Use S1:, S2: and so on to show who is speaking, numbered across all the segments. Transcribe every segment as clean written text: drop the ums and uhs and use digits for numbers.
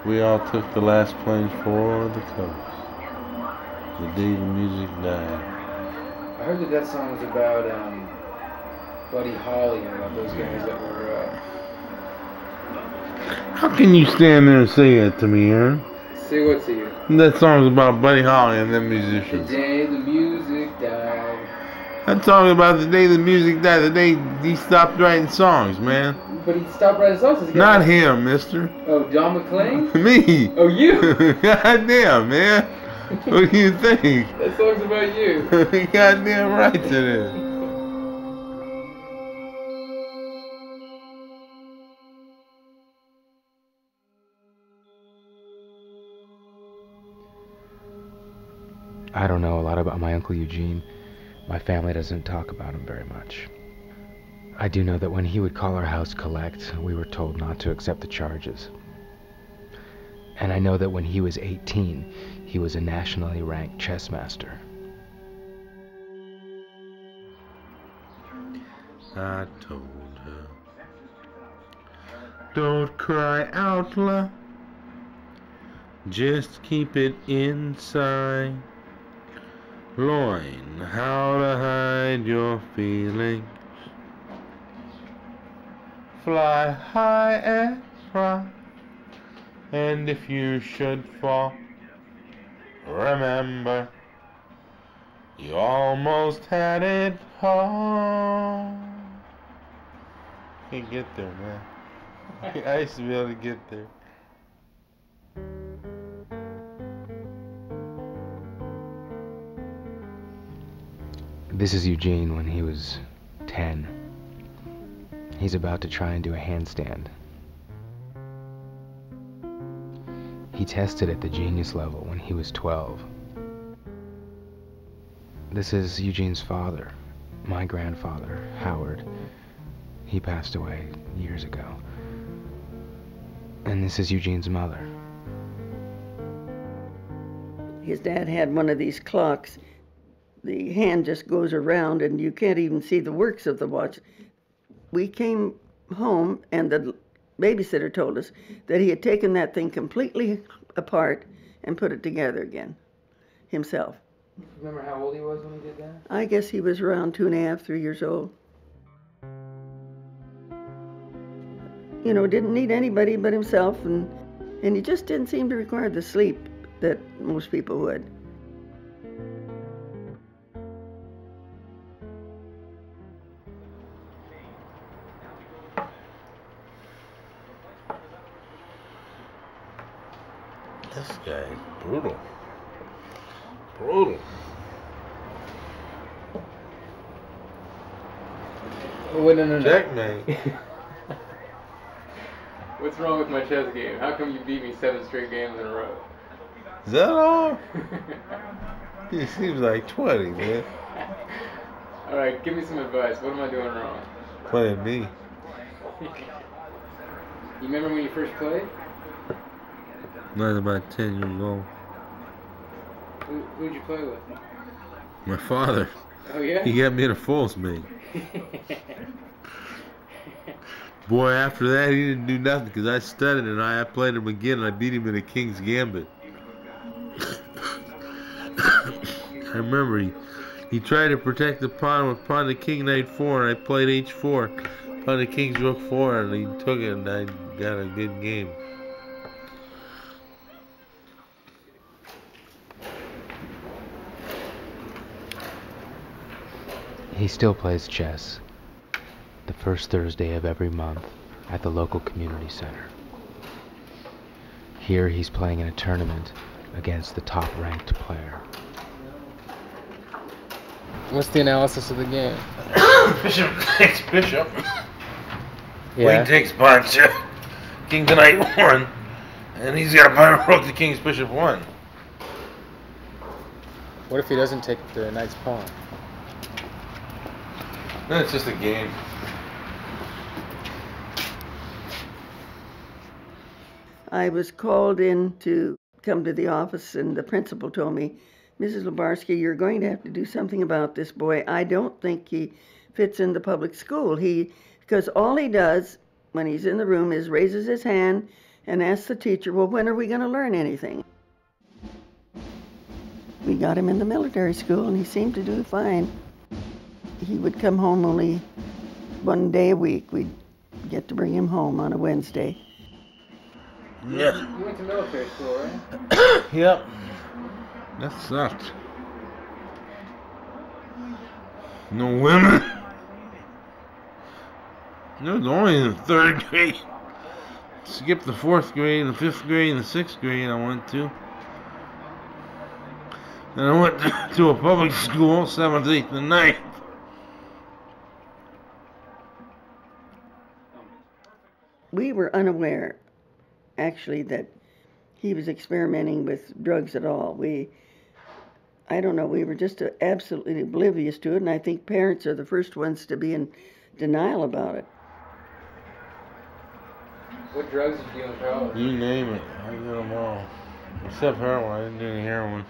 S1: We all took the last plane for the coast. The day the music died.
S2: I heard that song was about Buddy Holly and about those guys that were.
S1: How can you stand there and say that to me, Aaron?
S2: Say what to you?
S1: That song's about Buddy Holly and them
S2: The
S1: musicians.
S2: day the music died.
S1: I'm talking about the day the music died, the day he stopped writing songs, man.
S2: But he stopped writing songs.
S1: Not him, mister.
S2: Oh, Don McLean?
S1: Me.
S2: Oh, you?
S1: Goddamn, man. What do you think?
S2: That song's about you.
S1: Goddamn right it is.
S3: I don't know a lot about my Uncle Eugene. My family doesn't talk about him very much. I do know that when he would call our house collect, we were told not to accept the charges. And I know that when he was 18, he was a nationally ranked chess master.
S1: I told her, don't cry out loud, just keep it inside. Learn how to hide your feelings. Fly high and fly, and if you should fall, remember you almost had it all. Can't get there, man. I used to be able to get there.
S3: This is Eugene when he was 10. He's about to try and do a handstand. He tested at the genius level when he was 12. This is Eugene's father, my grandfather, Howard. He passed away years ago. And this is Eugene's mother.
S4: His dad had one of these clocks. The hand just goes around and you can't even see the works of the watch. We came home and the babysitter told us that he had taken that thing completely apart and put it together again himself.
S2: Remember how old he was when he did that?
S4: I guess he was around 2.5, 3 years old. You know, didn't need anybody but himself, and he just didn't seem to require the sleep that most people would.
S1: This guy is brutal. Brutal.
S2: Oh, wait, no.
S1: Checkmate.
S2: What's wrong with my chess game? How come you beat me 7 straight games in a row?
S1: Is that all? He seems like 20, man.
S2: Alright, give me some advice. What am I doing wrong?
S1: Playing me.
S2: You remember when you first played?
S1: I was about 10 years old.
S2: Who'd you play with?
S1: My father.
S2: Oh, yeah?
S1: He got me in a false mate. Boy, after that, he didn't do nothing because I studied and I played him again and I beat him in a King's Gambit. I remember he tried to protect the pawn with pawn to King Knight 4 and I played H4. Pawn to King's Rook 4 and he took it and I got a good game.
S3: He still plays chess, the first Thursday of every month at the local community center. Here he's playing in a tournament against the top-ranked player.
S2: What's the analysis of the game?
S1: Bishop takes bishop.
S2: Yeah.
S1: Queen takes pawn check. King to knight 1. And he's got a pawn rook to king's bishop 1.
S2: What if he doesn't take the knight's pawn?
S1: Then it's just a game.
S4: I was called in to come to the office, and the principal told me, Mrs. Lubarsky, you're going to have to do something about this boy. I don't think he fits in the public school. Because all he does when he's in the room is raises his hand and asked the teacher, well, when are we going to learn anything? We got him in the military school, and he seemed to do fine. He would come home only one day a week. We'd get to bring him home on a Wednesday.
S1: Yeah.
S2: You went to military school, right?
S1: Yep. That sucked. No women. It was only in the 3rd grade. Skipped the 4th grade, and the 5th grade, and the 6th grade I went to. Then I went to a public school, 7th, 8th, and 9th.
S4: We were unaware, actually, that he was experimenting with drugs at all. I don't know, we were just absolutely oblivious to it, and I think parents are the first ones to be in denial about it.
S2: What drugs did you do in college?
S1: You name it, I did them all. Except heroin, I didn't do any heroin.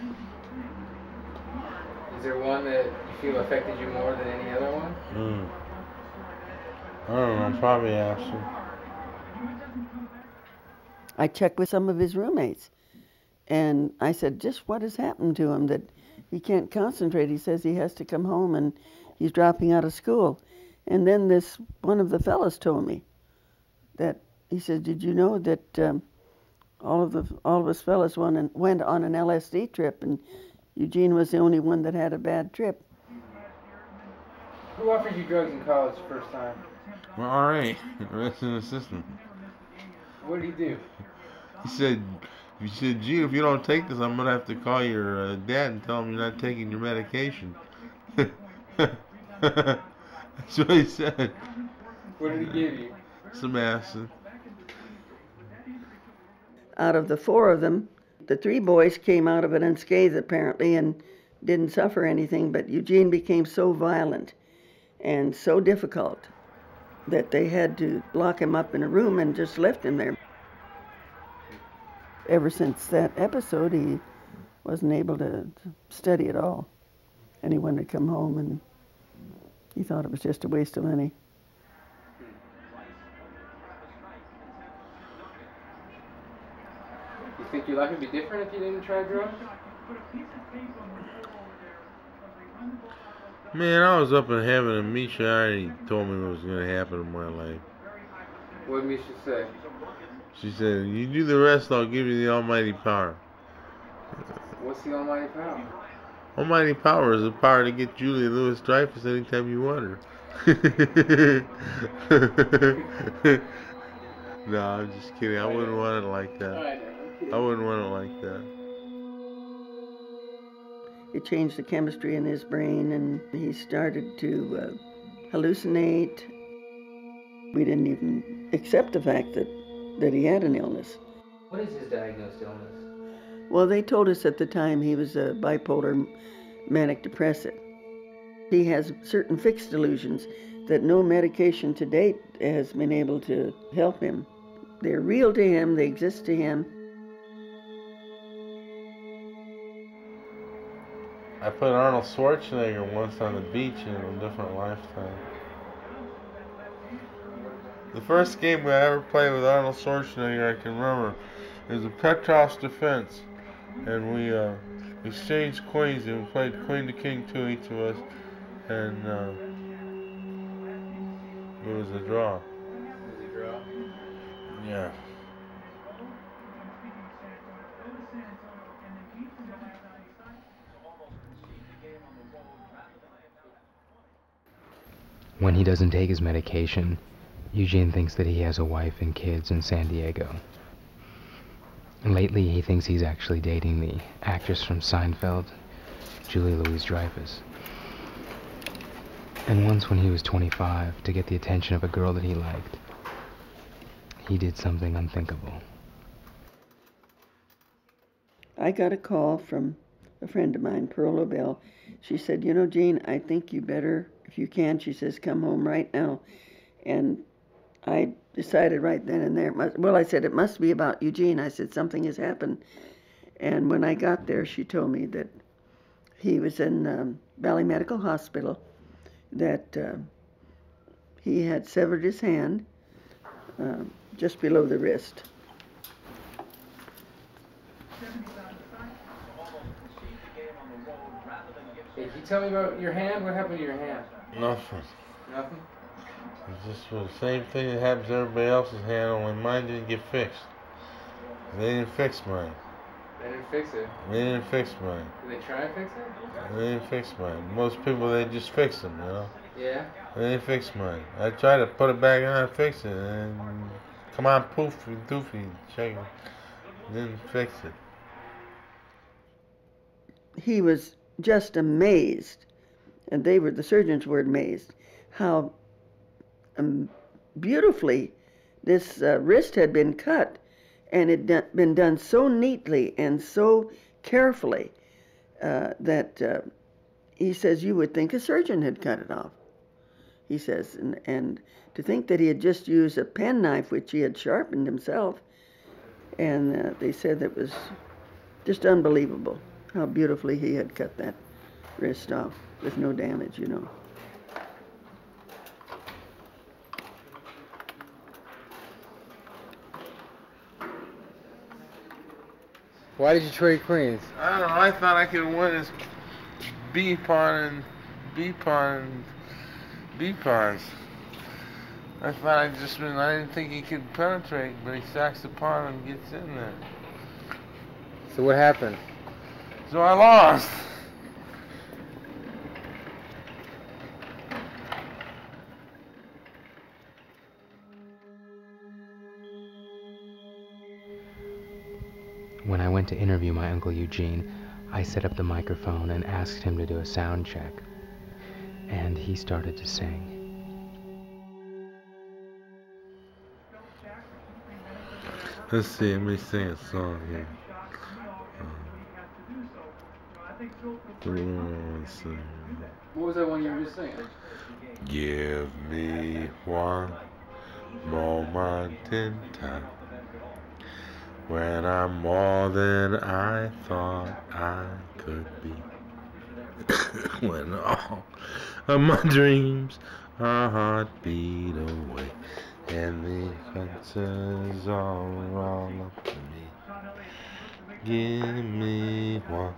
S2: Is there one that you feel affected you more than any other one?
S1: I don't know, probably acid.
S4: I checked with some of his roommates, and I said, just what has happened to him that he can't concentrate? He says he has to come home and he's dropping out of school. And then one of the fellows told me that, he said, did you know that all of us fellas went on an LSD trip, and Eugene was the only one that had a bad trip.
S2: Who offered you drugs in college the first time?
S1: Well, alright, resident assistant.
S2: What did he do?
S1: He said, Gene, if you don't take this, I'm going to have to call your dad and tell him you're not taking your medication. That's what he said.
S2: What did he give you?
S1: Some acid.
S4: Out of the 4 of them, the 3 boys came out of it unscathed, apparently, and didn't suffer anything, but Eugene became so violent and so difficult that they had to lock him up in a room and just left him there. Ever since that episode, he wasn't able to study at all. And he wanted to come home, and he thought it was just a waste of money.
S2: You think your life would be different if you didn't try drugs?
S1: Man, I was up in heaven, and Misha already told me what was going to happen in my life.
S2: What did Misha say?
S1: She said, you do the rest, I'll give you the almighty power.
S2: What's the almighty power?
S1: Almighty power is the power to get Julia Louis-Dreyfus anytime you want her. No, I'm just kidding. I wouldn't want it like that. I wouldn't want it like that.
S4: It changed the chemistry in his brain, and he started to hallucinate. We didn't even accept the fact that he had an illness.
S2: What is his diagnosed illness?
S4: Well, they told us at the time he was a bipolar manic depressive. He has certain fixed delusions that no medication to date has been able to help him. They're real to him, they exist to him.
S1: I put Arnold Schwarzenegger once on the beach in a different lifetime. The first game I ever played with Arnold Schwarzenegger I can remember is a Petros Defense, and we exchanged coins and we played Queen to King to each of us, and it was a draw.
S2: Was it a draw?
S1: Yeah.
S3: When he doesn't take his medication, Eugene thinks that he has a wife and kids in San Diego. And lately he thinks he's actually dating the actress from Seinfeld, Julia Louis-Dreyfus. And once when he was 25, to get the attention of a girl that he liked, he did something unthinkable.
S4: I got a call from a friend of mine, Pearl Lobel. She said, you know, Gene, I think you better, if you can, she says, come home right now. And I decided right then and there, I said, it must be about Eugene. I said, something has happened. And when I got there, she told me that he was in Valley Medical Hospital, that he had severed his hand just below the wrist.
S2: tell me about your hand? What happened to your hand?
S1: Nothing.
S2: Nothing?
S1: It just was the same thing that happens to everybody else's hand, only mine didn't get fixed. They didn't fix mine.
S2: They didn't fix it.
S1: They didn't fix mine.
S2: Did they try to fix it?
S1: They didn't fix mine. Most people, they just fix them, you know?
S2: Yeah.
S1: They didn't fix mine. I tried to put it back on and fix it, and come on, poof, and doofy, check it. Didn't fix it.
S4: He was just amazed, and the surgeons were amazed, how beautifully this wrist had been cut, and it had been done so neatly and so carefully that he says you would think a surgeon had cut it off. He says, and to think that he had just used a penknife which he had sharpened himself, and they said it was just unbelievable how beautifully he had cut that wrist off with no damage, you know.
S2: Why did you trade Queens?
S1: I don't know, I thought I could win this B pawn and B pawns. I thought I didn't think he could penetrate, but he sacks the pawn and gets in there.
S2: So what happened?
S1: So I lost.
S3: When I went to interview my Uncle Eugene, I set up the microphone and asked him to do a sound check. And he started to sing.
S1: Let's see, let me sing a song here.
S2: What was that one you were just singing?
S1: Give me one moment in time when I'm more than I thought I could be. When all of my dreams are heartbeat away and the fences are all up to me. Give me one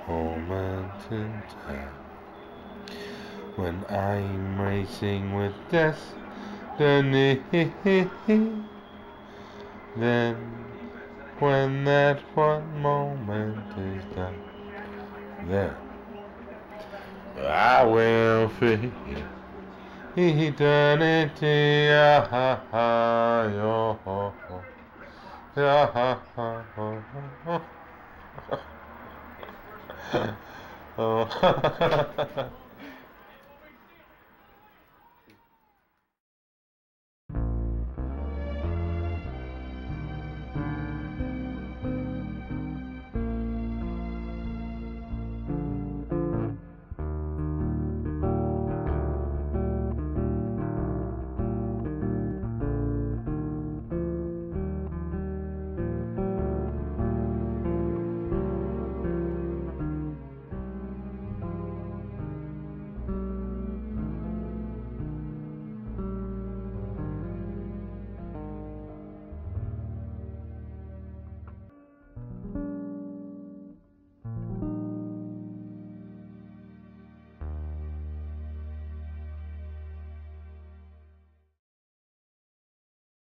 S1: moment in time when I'm racing with destiny. Then when that one moment is done, then I will figure eternity. Oh.